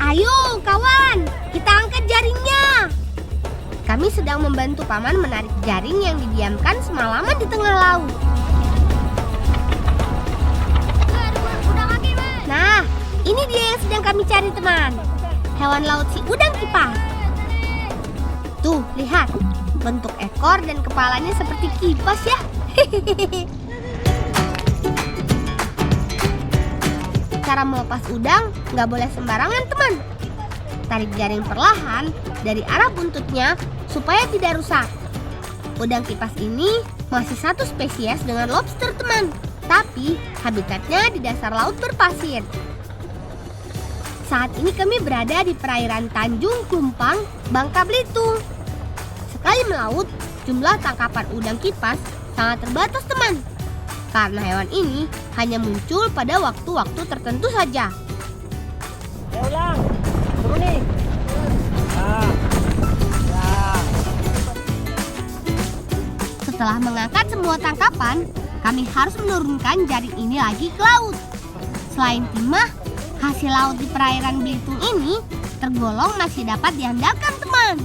Ayo kawan, kita angkat jaringnya. Kami sedang membantu paman menarik jaring yang didiamkan semalaman di tengah laut. Nah, ini dia yang sedang kami cari teman. Hewan laut si udang kipas. Tuh, lihat. Bentuk ekor dan kepalanya seperti kipas ya. Cara melepas udang nggak boleh sembarangan teman. Tarik jaring perlahan dari arah buntutnya supaya tidak rusak. Udang kipas ini masih satu spesies dengan lobster teman. Tapi habitatnya di dasar laut berpasir. Saat ini kami berada di perairan Tanjung Klumpang, Bangka Belitung. Sekali melaut, jumlah tangkapan udang kipas sangat terbatas teman. Karena hewan ini hanya muncul pada waktu-waktu tertentu saja. Ya ulang, turun nih. Setelah mengangkat semua tangkapan, kami harus menurunkan jaring ini lagi ke laut. Selain timah, hasil laut di perairan Belitung ini tergolong masih dapat diandalkan teman.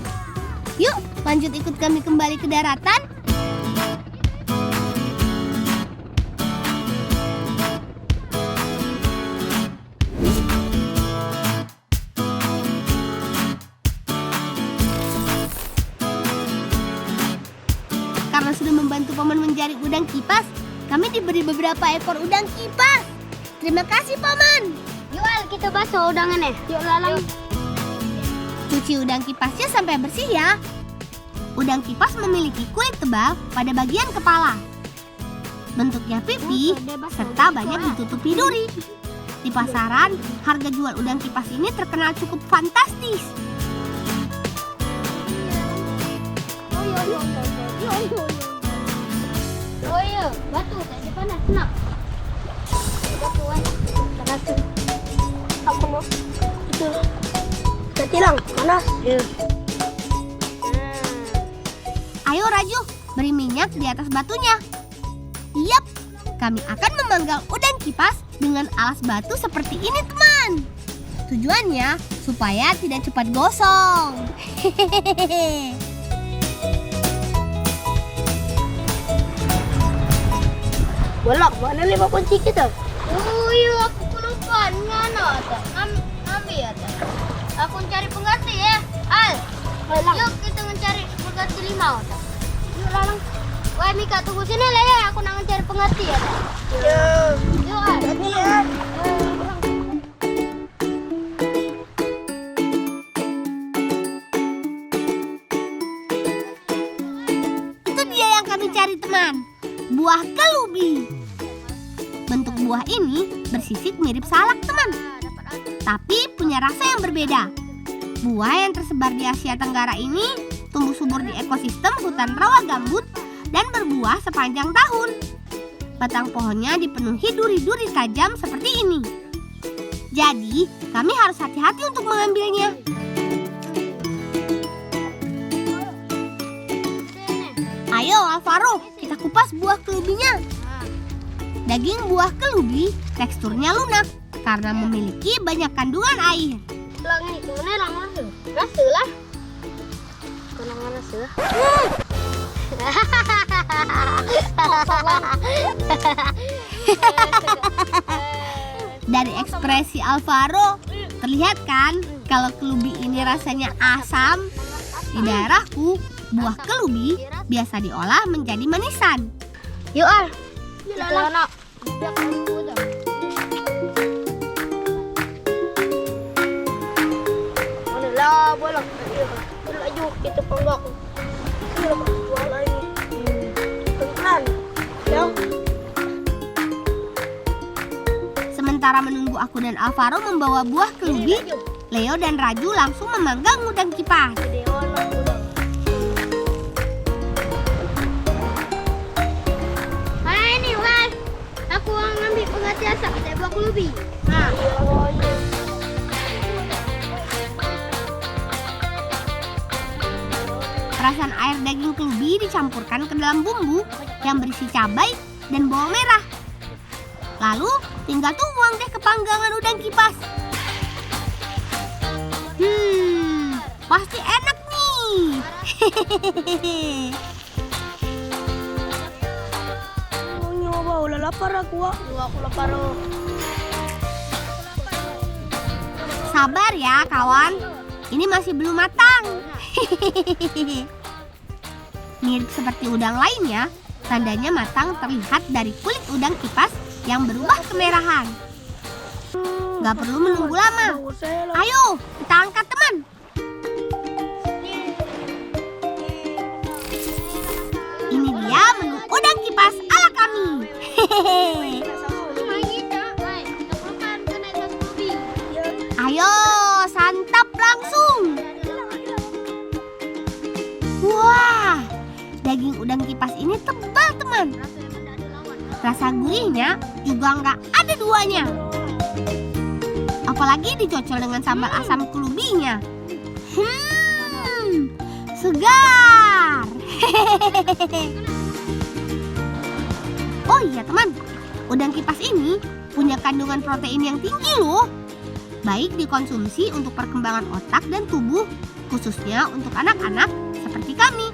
Yuk, lanjut ikut kami kembali ke daratan. Karena sudah membantu paman menjaring udang kipas, kami diberi beberapa ekor udang kipas. Terima kasih paman. Yuk Al, kita basuh udangannya. Yuk lalang. Cuci udang kipasnya sampai bersih ya. Udang kipas memiliki kulit tebal pada bagian kepala. Bentuknya pipi serta banyak ditutupi duri. Di pasaran, harga jual udang kipas ini terkenal cukup fantastis. Oh iya, batu tadi panas, nak. Batu panas. Aku mau. Itu. Ketilang, panas. Ya. Ayo Raju, beri minyak di atas batunya. Yap, kami akan memanggang udang kipas dengan alas batu seperti ini teman. Tujuannya supaya tidak cepat gosong. Hehehe. Bolak, mana 5 kunci kita? Oh iya, aku kelupaan. Mana ada? Ambil ya. Aku cari pengganti ya. Al, yuk kita mencari pengganti 5. Yuk lalang. Wah Mika, tunggu sini lah ya. Aku nak mencari pengganti ya. Yuk Al. Itu dia yang kami cari teman. Buah kelubi. Bentuk buah ini bersisik mirip salak teman, tapi punya rasa yang berbeda. Buah yang tersebar di Asia Tenggara ini tumbuh subur di ekosistem hutan rawa gambut dan berbuah sepanjang tahun. Batang pohonnya dipenuhi duri-duri tajam seperti ini. Jadi, kami harus hati-hati untuk mengambilnya. Ayo Alvaro, kita kupas buah kelubinya. Daging buah kelubi teksturnya lunak karena memiliki banyak kandungan air. Lang itu mana lang masuk? Masuk lah. Kenang mana sih? Dari ekspresi Alvaro, terlihat kan kalau kelubi ini rasanya asam. Di daerahku, buah kelubi biasa diolah menjadi manisan. Yuk Al. Kita anak. Mana lah bolak. Laju kita panggak. Jual lagi. Pelan. Ya. Sementara menunggu aku dan Alvaro membawa buah kelubi, Leo dan Raju langsung memanggang udang kipas. Mana ini, Wal? Aku ngambil pengganti asap dari buah kelubi. Nah. Perasan air daging kelubi dicampurkan ke dalam bumbu yang berisi cabai dan bawang merah. Lalu tinggal tuang deh ke panggangan udang kipas. pasti enak nih. Mau nyoba, udah lapar aku. Aku lapar. Sabar ya kawan, ini masih belum matang. Mirip seperti udang lainnya, tandanya matang terlihat dari kulit udang kipas yang berubah kemerahan. Gak perlu menunggu lama. Ayo, kita angkat teman. Ini dia menu udang kipas ala kami. Ayo, santap langsung. Wah, daging udang kipas ini tebal teman. Rasa gurihnya juga nggak ada duanya. Apalagi dicocol dengan sambal asam kelubinya. Segar. Oh iya teman, udang kipas ini punya kandungan protein yang tinggi loh. Baik dikonsumsi untuk perkembangan otak dan tubuh, khususnya untuk anak-anak seperti kami.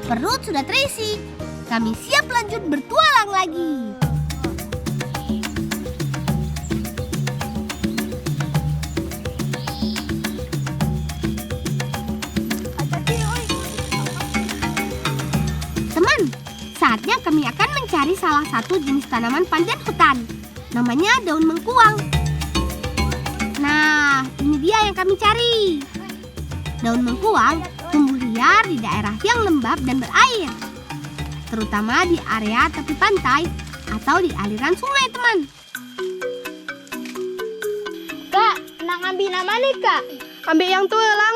Perut sudah terisi, kami siap lanjut bertualang lagi. Teman, saatnya kami akan mencari salah satu jenis tanaman pandan hutan. Namanya daun mengkuang. Nah, ini dia yang kami cari. Daun mengkuang tumbuh liar di daerah yang lembab dan berair, terutama di area tepi pantai atau di aliran sungai, teman. Kak, nak ambil nama nih kak? Ambil yang tua lang.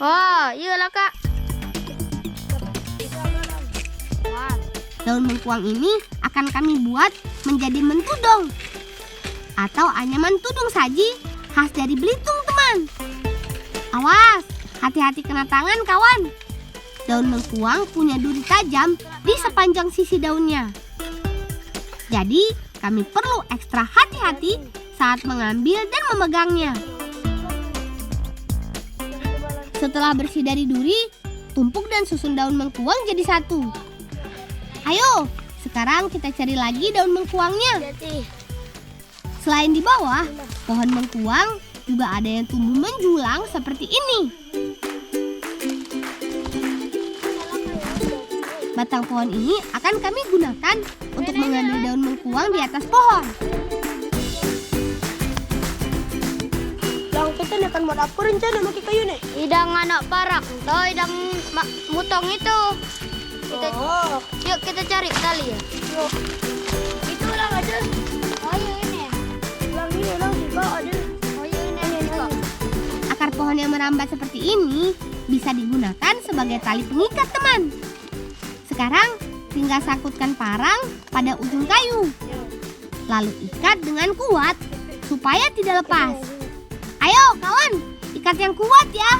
Oh, iyalah kak. Daun mengkuang ini akan kami buat menjadi mentudong atau anyaman tudung saji khas dari Belitung, teman. Awas, hati-hati kena tangan kawan. Daun mengkuang punya duri tajam di sepanjang sisi daunnya. Jadi, kami perlu ekstra hati-hati saat mengambil dan memegangnya. Setelah bersih dari duri, tumpuk dan susun daun mengkuang jadi satu. Ayo, sekarang kita cari lagi daun mengkuangnya. Selain di bawah, pohon mengkuang juga ada yang tumbuh menjulang seperti ini. Batang pohon ini akan kami gunakan untuk mengambil daun mengkuang di atas pohon. Lang, kita nih akan buat apa rencana pakai kayu nih? Idang anak parak, atau idang mutong itu. Yuk kita cari tali ya. Yuk. Itu lang ada. Oh iya ini. Lang ini lang juga ada. Oh iya ini kok. Akar pohon yang merambat seperti ini bisa digunakan sebagai tali pengikat, teman. Sekarang tinggal sangkutkan parang pada ujung kayu. Lalu ikat dengan kuat supaya tidak lepas. Ayo kawan, ikat yang kuat ya.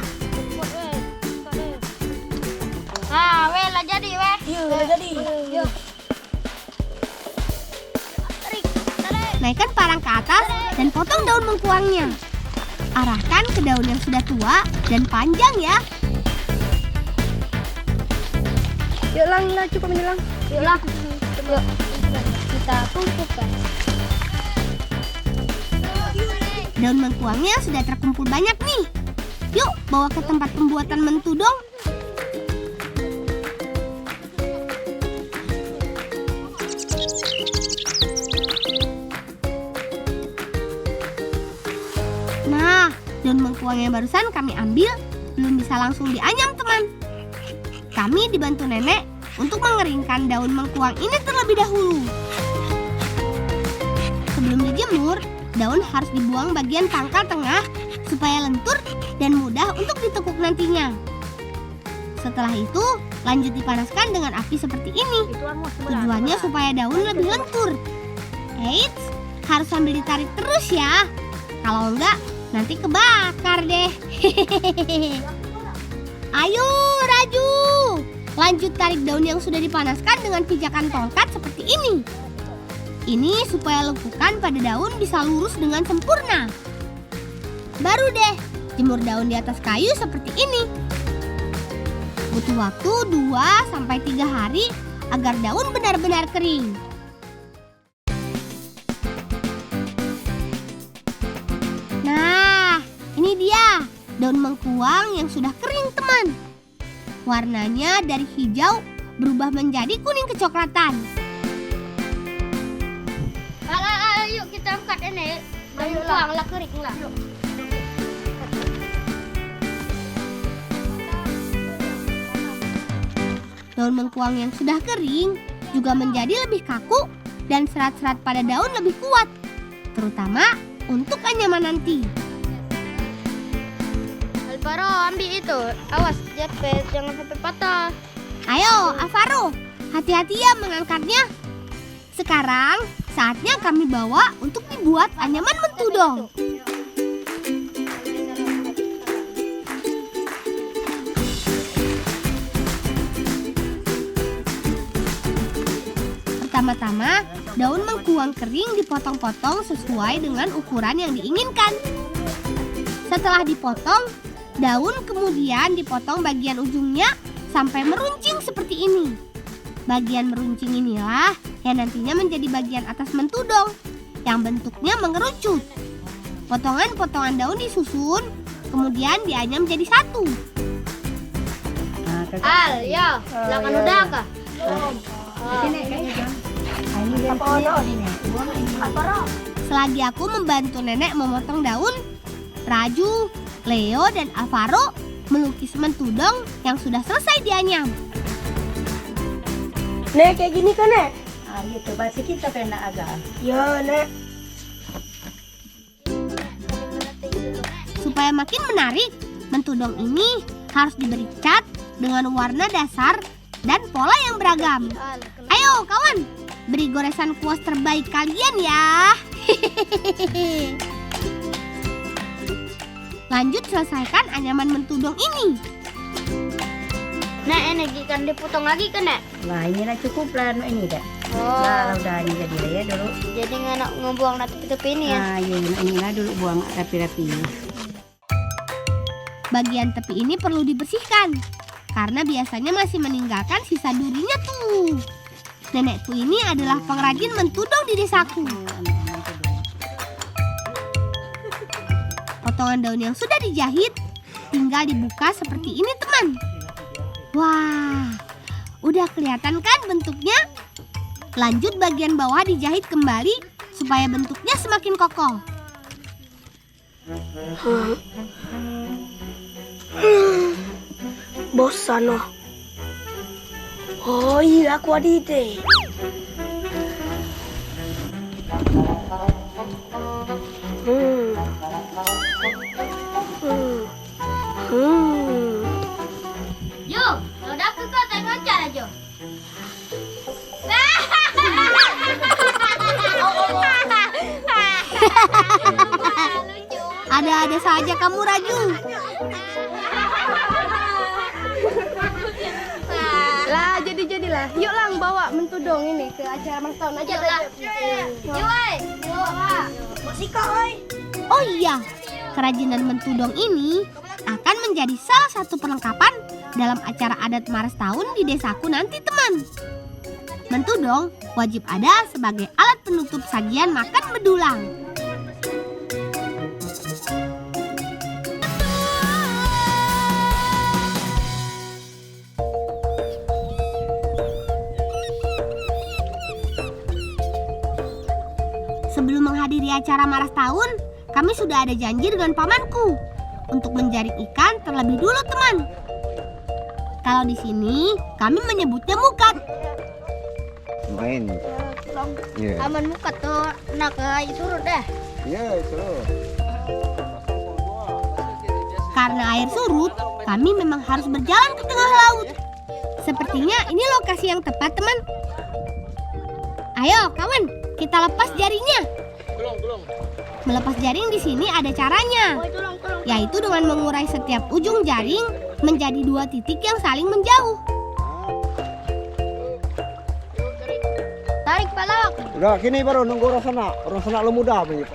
Nah, weh lah jadi weh. Iya, udah jadi. Yuk. Naikkan parang ke atas dan potong daun mengkuangnya. Arahkan ke daun yang sudah tua dan panjang ya. Yuk lang, cukup ini lang. Yuk lah. Yuk. Kita kumpulkan. Daun mengkuangnya sudah terkumpul banyak nih. Yuk, bawa ke tempat pembuatan mentudong. Nah, daun mengkuang yang barusan kami ambil belum bisa langsung dianyam, teman. Kami dibantu nenek untuk mengeringkan daun mengkuang ini terlebih dahulu. Sebelum dijemur, daun harus dibuang bagian pangkal tengah supaya lentur dan mudah untuk ditekuk nantinya. Setelah itu, lanjut dipanaskan dengan api seperti ini. Tujuannya supaya daun lebih lentur. Eits, harus sambil ditarik terus ya. Kalau enggak, nanti kebakar deh. Ayo, Raju. Lanjut tarik daun yang sudah dipanaskan dengan pijakan tongkat seperti ini. Ini supaya lekukan pada daun bisa lurus dengan sempurna. Baru deh jemur daun di atas kayu seperti ini. Butuh waktu 2-3 hari agar daun benar-benar kering. Nah, ini dia daun mengkuang yang sudah kering, teman. Warnanya dari hijau berubah menjadi kuning kecoklatan. Ayo kita angkat ini. Ayo lah kering lah. Daun mengkuang yang sudah kering juga menjadi lebih kaku dan serat-serat pada daun lebih kuat, terutama untuk anyaman nanti. Alvaro, ambil itu. Awas, jangan sampai patah. Ayo, Alvaro, hati-hati ya mengangkatnya. Sekarang saatnya kami bawa untuk dibuat anyaman mentudong. Pertama-tama, daun mengkuang kering dipotong-potong sesuai dengan ukuran yang diinginkan. Setelah dipotong, daun kemudian dipotong bagian ujungnya sampai meruncing seperti ini. Bagian meruncing inilah yang nantinya menjadi bagian atas mentudong yang bentuknya mengerucut. Potongan-potongan daun disusun, kemudian dianyam jadi satu. Al, ya, silakan udah kah? Selagi aku membantu nenek memotong daun, Raju, Leo, dan Alvaro melukis mentudong yang sudah selesai dianyam. Nek, kayak gini kan, Nek? Ayo coba sedikit tapi nak agak. Ya, Nek. Supaya makin menarik, mentudong ini harus diberi cat dengan warna dasar dan pola yang beragam. Ayo kawan, beri goresan kuas terbaik kalian ya. Lanjut selesaikan anyaman mentudong ini. Nek, ini kan dipotong lagi kan, Nek? Nah ini lah cukup lah ini dah. Oh, Nah udah ini jadi lah ya dulu. jadi nggak ngebuang tepi-tepi ini ya? Nah ini lah dulu buang rapi-rapi. Bagian tepi ini perlu dibersihkan karena biasanya masih meninggalkan sisa durinya tuh. Nenekku ini adalah pengrajin mentudong di desaku. Potongan daun yang sudah dijahit tinggal dibuka seperti ini, teman. Wah, udah kelihatan kan bentuknya? Lanjut bagian bawah dijahit kembali supaya bentuknya semakin kokoh. Bosan oh. Oh iya, aku ada ide. Jo, udah ke kau tengok cara Jo. Ada-ada saja kamu, Raju. Lah, jadilah. Yuk lang bawa mentudong ini ke acara ulang tahun aja. Oh iya, kerajinan mentudong ini akan menjadi salah satu perlengkapan dalam acara adat Maras Tahun di desaku nanti, teman. Mentudong wajib ada sebagai alat penutup sajian makan bedulang. Sebelum menghadiri acara Maras Tahun, kami sudah ada janji dengan pamanku untuk menjaring ikan terlebih dulu, teman. Kalau di sini kami menyebutnya mukat. Main. Ya. Aman muka tuh nak surut deh. Ya, surut. Karena air surut, kami memang harus berjalan ke tengah laut. Sepertinya ini lokasi yang tepat, teman. Ayo, kawan, kita lepas jaringnya. Melepas jaring di sini ada caranya, yaitu dengan mengurai setiap ujung jaring menjadi 2 titik yang saling menjauh. Tarik palak. Udah, kini baru nunggu orang sana lo muda begitu.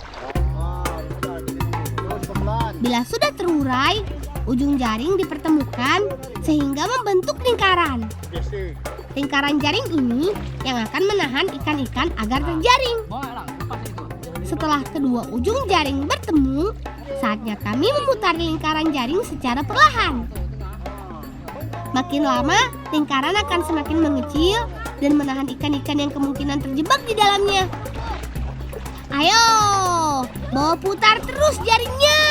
Terus pelan. Bila sudah terurai, ujung jaring dipertemukan sehingga membentuk lingkaran. Lingkaran jaring ini yang akan menahan ikan-ikan agar terjaring. Setelah kedua ujung jaring bertemu, saatnya kami memutar lingkaran jaring secara perlahan. Makin lama, lingkaran akan semakin mengecil dan menahan ikan-ikan yang kemungkinan terjebak di dalamnya. Ayo, bawa putar terus jaringnya.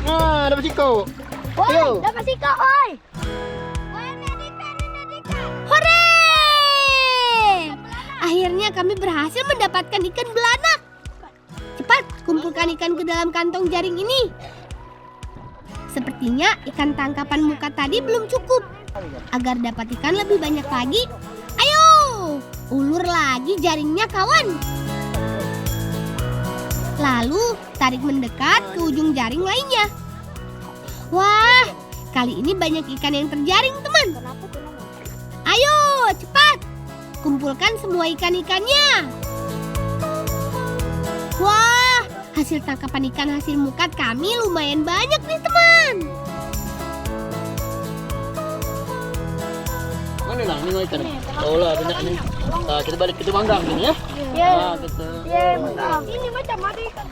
Ah, dapat siko. Woi, dapat siko, oi. Hore! Akhirnya kami berhasil mendapatkan ikan belanak. Cepat, kumpulkan ikan ke dalam kantong jaring ini. Sepertinya ikan tangkapan muka tadi belum cukup. Agar dapat ikan lebih banyak lagi, ayo, ulur lagi jaringnya kawan. Lalu tarik mendekat ke ujung jaring lainnya. Wah, kali ini banyak ikan yang terjaring teman. Ayo, cepat, kumpulkan semua ikan-ikannya. Wah, hasil tangkapan ikan hasil mukat kami lumayan banyak nih teman. Mana lah ini ikan? Oh lah banyak nih. Kita balik kita manggang gini ya. Iya. Kita. Iya, mantap. Ini macam ada ikan.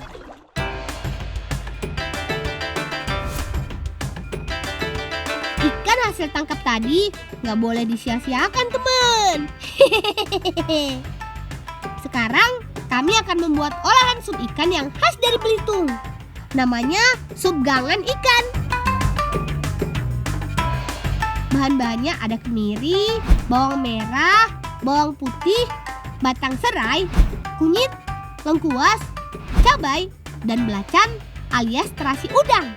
Ikan hasil tangkap tadi nggak boleh disia-siakan teman. Sekarang kami akan membuat olahan sup ikan yang khas dari Belitung. Namanya sup gangan ikan. Bahan-bahannya ada kemiri, bawang merah, bawang putih, batang serai, kunyit, lengkuas, cabai, dan belacan alias terasi udang.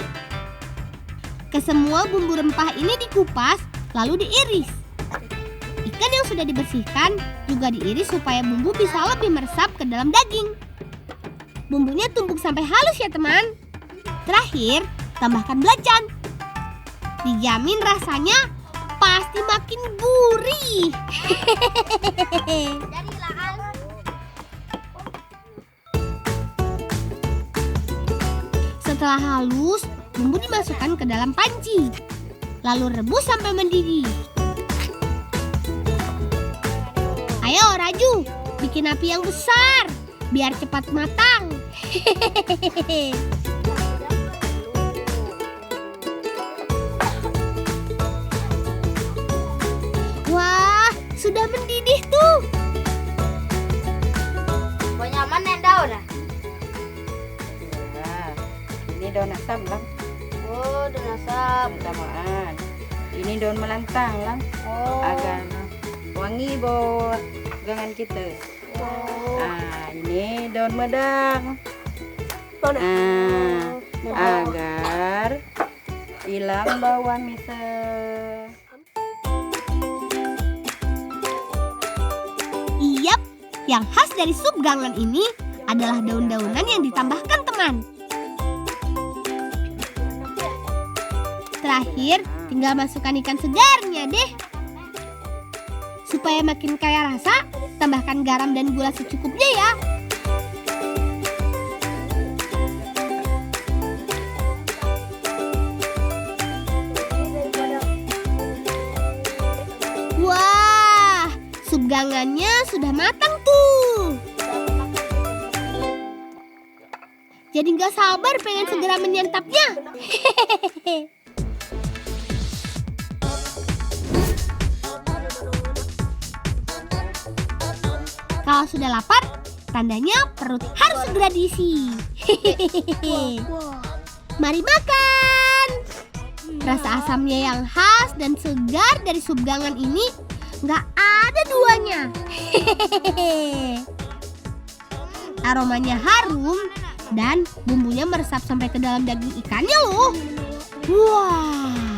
Kesemua bumbu rempah ini dikupas lalu diiris. Ikan yang sudah dibersihkan juga diiris supaya bumbu bisa lebih meresap ke dalam daging. Bumbunya tumbuk sampai halus ya teman. Terakhir, tambahkan belacan. Dijamin rasanya pasti makin gurih. Setelah halus, bumbu dimasukkan ke dalam panci. Lalu rebus sampai mendidih. Ayo Raju, bikin api yang besar biar cepat matang. Wah, sudah mendidih tuh. Banyak mana yang daun dah? Nah, ini daun asam lang. Oh, daun asam. Samaan. Ini daun melantang lang. Oh. Agar wangi bau gangan kita. Oh. Ah, ini daun medang. Agar hilang bau amis. Iyap, yang khas dari sup gangan ini adalah daun-daunan yang ditambahkan teman. Terakhir, tinggal masukkan ikan segarnya deh. Supaya makin kaya rasa, tambahkan garam dan gula secukupnya ya. Wah, sup gangannya sudah matang tuh. Jadi nggak sabar pengen segera menyantapnya. Kalau sudah lapar, tandanya perut harus segera diisi. Mari makan. Rasa asamnya yang khas dan segar dari sup gangan ini nggak ada duanya. Aromanya harum dan bumbunya meresap sampai ke dalam daging ikannya loh. Wah.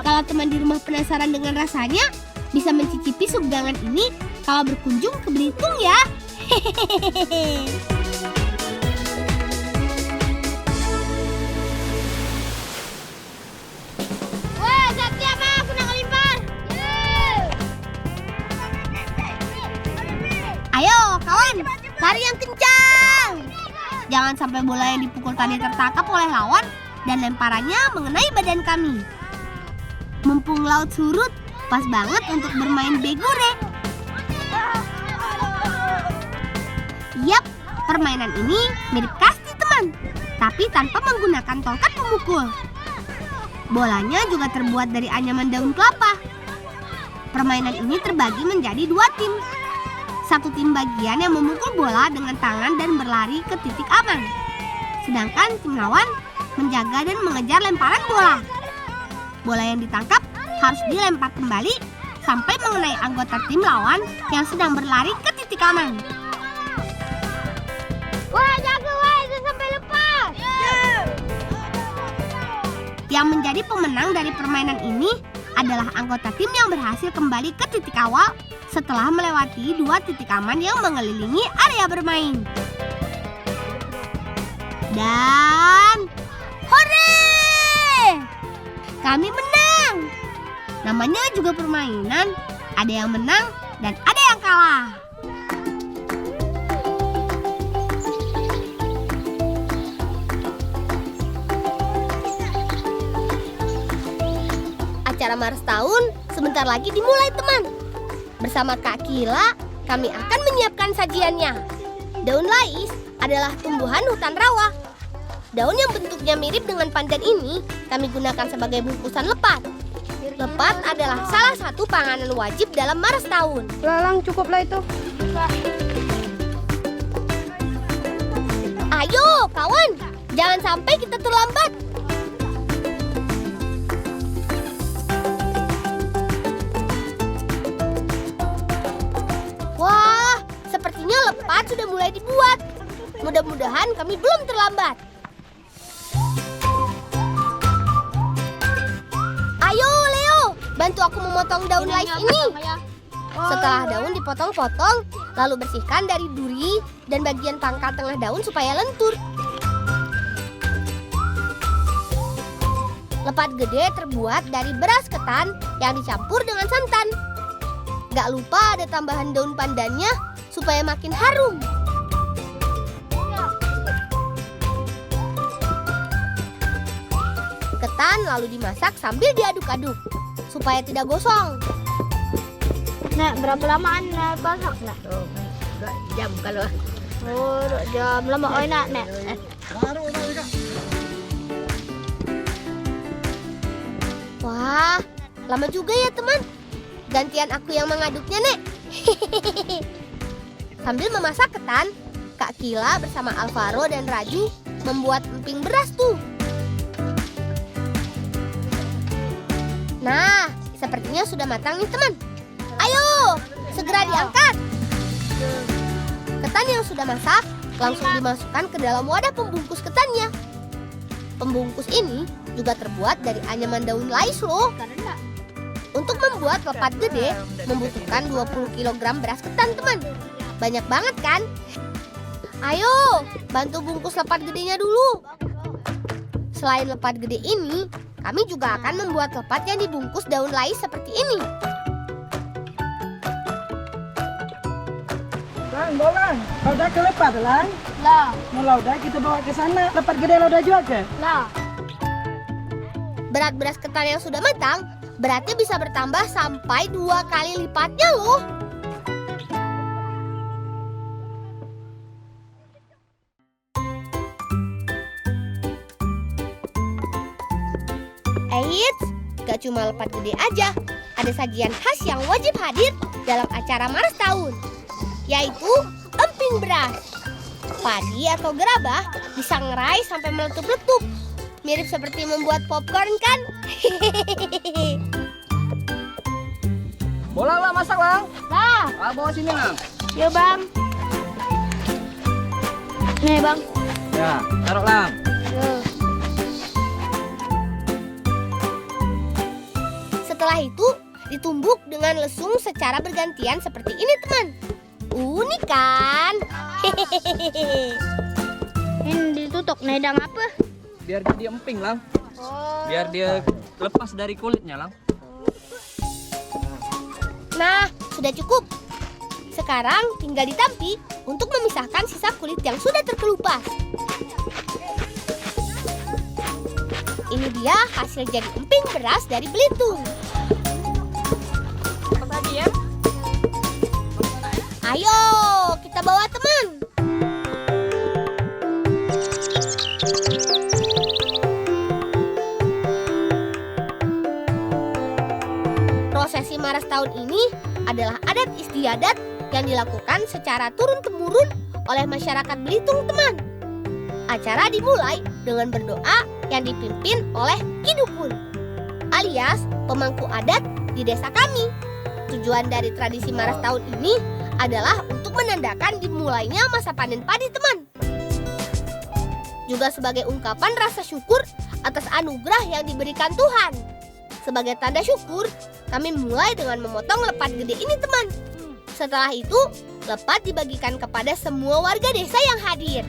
Kalau teman di rumah penasaran dengan rasanya, bisa mencicipi sup gangan ini kalau berkunjung ke Belitung ya. Wah, siap mah, aku nak ngelimpar. Ayo kawan, Lari yang kencang. Jangan sampai bola yang dipukul tadi tertangkap oleh lawan dan lemparannya mengenai badan kami. Mumpung laut surut, pas banget untuk bermain begure. Yap, permainan ini mirip kasti teman, tapi tanpa menggunakan tongkat pemukul. Bolanya juga terbuat dari anyaman daun kelapa. Permainan ini terbagi menjadi 2 tim. Satu tim bagian yang memukul bola dengan tangan dan berlari ke titik aman. Sedangkan tim lawan menjaga dan mengejar lemparan bola. Bola yang ditangkap harus dilempar kembali sampai mengenai anggota tim lawan yang sedang berlari ke titik aman. Wah, jago wah, itu sampai lepas. Yang menjadi pemenang dari permainan ini adalah anggota tim yang berhasil kembali ke titik awal setelah melewati 2 titik aman yang mengelilingi area bermain. Dan hore! Kami menang! Namanya juga permainan, ada yang menang dan ada yang kalah. Acara Mars Tahun sebentar lagi dimulai teman. Bersama Kak Kila, kami akan menyiapkan sajiannya. Daun lais adalah tumbuhan hutan rawa. Daun yang bentuknya mirip dengan pandan ini kami gunakan sebagai bungkusan lepat. Lepat adalah salah satu panganan wajib dalam Mars Tahun. Lang, cukuplah itu. Ayo kawan, jangan sampai kita terlambat. Wah, sepertinya lepat sudah mulai dibuat. Mudah-mudahan kami belum terlambat. Ayo Leo, bantu aku memotong daun lais ini. Setelah daun dipotong-potong, lalu bersihkan dari duri dan bagian pangkal tengah daun supaya lentur. Lepat gede terbuat dari beras ketan yang dicampur dengan santan. Gak lupa ada tambahan daun pandannya supaya makin harum. Ketan lalu dimasak sambil diaduk-aduk supaya tidak gosong. Nek, berapa lamaan Nek masak Nek? 2 jam kalau. Oh, 2 jam. Lama oi nak Nek. Wah, lama juga ya teman. Gantian aku yang mengaduknya, Nek. Sambil memasak ketan, Kak Kila bersama Alvaro dan Raju membuat emping beras tuh. Nah, sepertinya sudah matang nih teman. Ayo, segera diangkat. Ketan yang sudah masak langsung dimasukkan ke dalam wadah pembungkus ketannya. Pembungkus ini juga terbuat dari anyaman daun lais loh. Untuk membuat lepat gede membutuhkan 20 kg beras ketan teman. Banyak banget kan? Ayo, bantu bungkus lepat gedenya dulu. Selain lepat gede ini, kami juga akan membuat lepat yang dibungkus daun lais seperti ini. Lang, bolang. Lauda ke lepat, Lang? Lah, Mau lauda kita bawa ke sana. Lepat gede lauda juga ke? lah. Berat beras ketan yang sudah matang, beratnya bisa bertambah sampai 2 kali lipatnya loh. Eits, gak cuma lepat gede aja, ada sajian khas yang wajib hadir dalam acara Mars Tahun, yaitu emping beras. Padi atau gerabah disangrai sampai meletup-letup, mirip seperti membuat popcorn kan? Bolang lah, masak Lang. Lah, Bawa sini Lang. ya Bang. Nih Bang. Ya, taruh Lang. Setelah itu ditumbuk dengan lesung secara bergantian seperti ini teman. Unik kan? Ini ditutup nedang apa? Biar jadi emping Lang. Biar dia lepas dari kulitnya Lang. Nah, sudah cukup. Sekarang tinggal ditampi untuk memisahkan sisa kulit yang sudah terkelupas. Ini dia hasil jadi emping beras dari Belitung. Ayo, kita bawa teman. Prosesi Maras tahun ini adalah adat istiadat yang dilakukan secara turun-temurun oleh masyarakat Belitung, teman. Acara dimulai dengan berdoa yang dipimpin oleh Ki Dukun, alias pemangku adat di desa kami. Tujuan dari tradisi Maras tahun ini adalah untuk menandakan dimulainya masa panen padi, teman. Juga sebagai ungkapan rasa syukur atas anugerah yang diberikan Tuhan. Sebagai tanda syukur, kami mulai dengan memotong lepat gede ini, teman. Setelah itu, lepat dibagikan kepada semua warga desa yang hadir.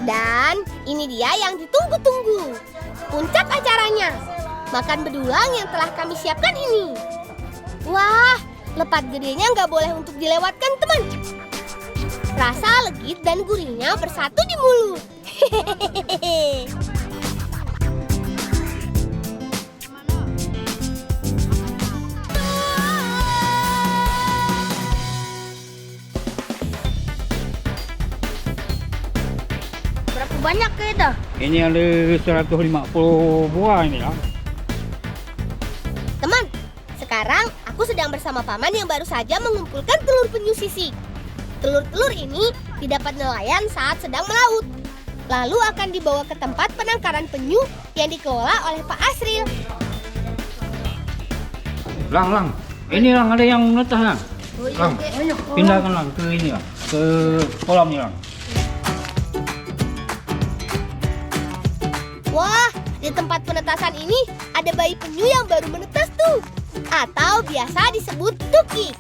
Dan ini dia yang ditunggu-tunggu, puncak acaranya, makan bedulang yang telah kami siapkan ini. Wah, lepat gedenya nggak boleh untuk dilewatkan, teman. Rasa legit dan gurihnya bersatu di mulut. Hehehe. Berapa banyak kita? Ini ada 150 buah ini lah. Teman, sekarang aku sedang bersama paman yang baru saja mengumpulkan telur penyu sisik. Telur-telur ini didapat nelayan saat sedang melaut. Lalu akan dibawa ke tempat penangkaran penyu yang dikelola oleh Pak Asril. Lang. Ini lang ada yang menetas lang. Lang, pindahkan lang ke ini lah, ke kolam ni lang. Wah, di tempat penetasan ini ada bayi penyu yang baru menetas tuh, atau biasa disebut tukik.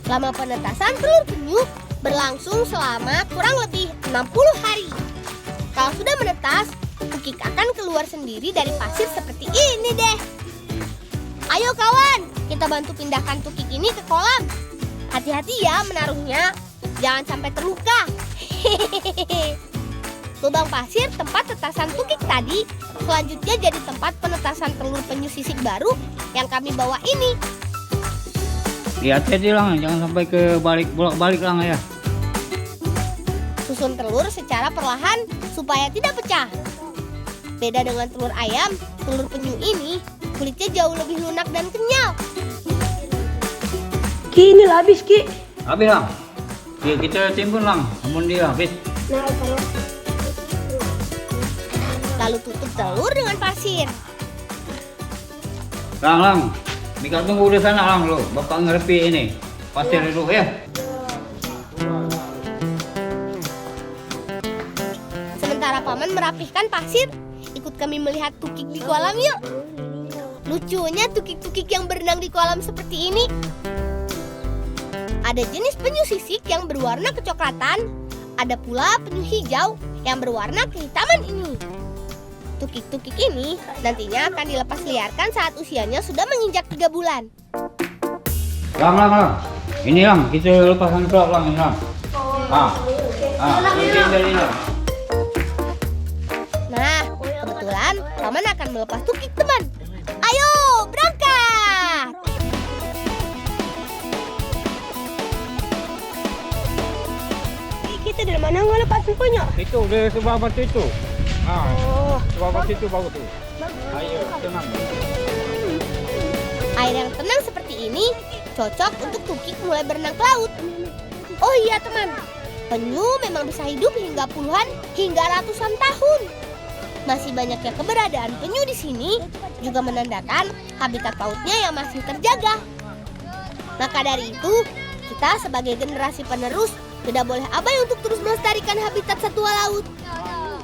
Lama penetasan telur penyu berlangsung selama kurang lebih 60 hari. Kalau sudah menetas, tukik akan keluar sendiri dari pasir seperti ini deh. Ayo kawan, kita bantu pindahkan tukik ini ke kolam. Hati-hati ya menaruhnya, jangan sampai terluka. Hehehe. Lubang pasir tempat tetasan tukik tadi selanjutnya jadi tempat penetasan telur penyu sisik baru yang kami bawa ini. Hati-hati lang, jangan sampai ke bolak-balik lang ya. Susun telur secara perlahan supaya tidak pecah. Beda dengan telur ayam, telur penyu ini kulitnya jauh lebih lunak dan kenyal. Ki, ini lah habis, Ki. Habis lang. Kita timbun lang, namun dia habis. Lalu tutup telur dengan pasir. Lang. Mika tunggu di sana lang lo. Bapak ngerepi ini. Pasir dulu ya. Sementara paman merapihkan pasir, ikut kami melihat tukik di kolam yuk. Lucunya tukik-tukik yang berenang di kolam seperti ini. Ada jenis penyu sisik yang berwarna kecoklatan, ada pula penyu hijau yang berwarna kehitaman ini. Tukik-tukik ini nantinya akan dilepas liarkan saat usianya sudah menginjak 3 bulan. Lang. Ini lang, kita lepaskan kelak lang ini lang. Ini lang. Nah, kebetulan paman akan melepas tukik, teman. Ayo, berangkat! Kita dari mana ngelepas punya? Itu di sebelah batu itu. Sebelah batu itu bagus tu. Ayo, tenang. Air yang tenang seperti ini cocok untuk tukik mulai berenang ke laut. Oh iya teman, penyu memang bisa hidup hingga puluhan hingga ratusan tahun. Masih banyaknya keberadaan penyu di sini juga menandakan habitat lautnya yang masih terjaga. Maka dari itu, kita sebagai generasi penerus tidak boleh abai untuk terus melestarikan habitat satwa laut,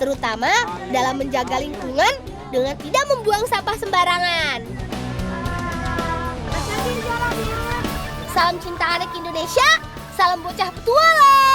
terutama dalam menjaga lingkungan dengan tidak membuang sampah sembarangan. Salam cinta anak Indonesia, salam bocah petualang.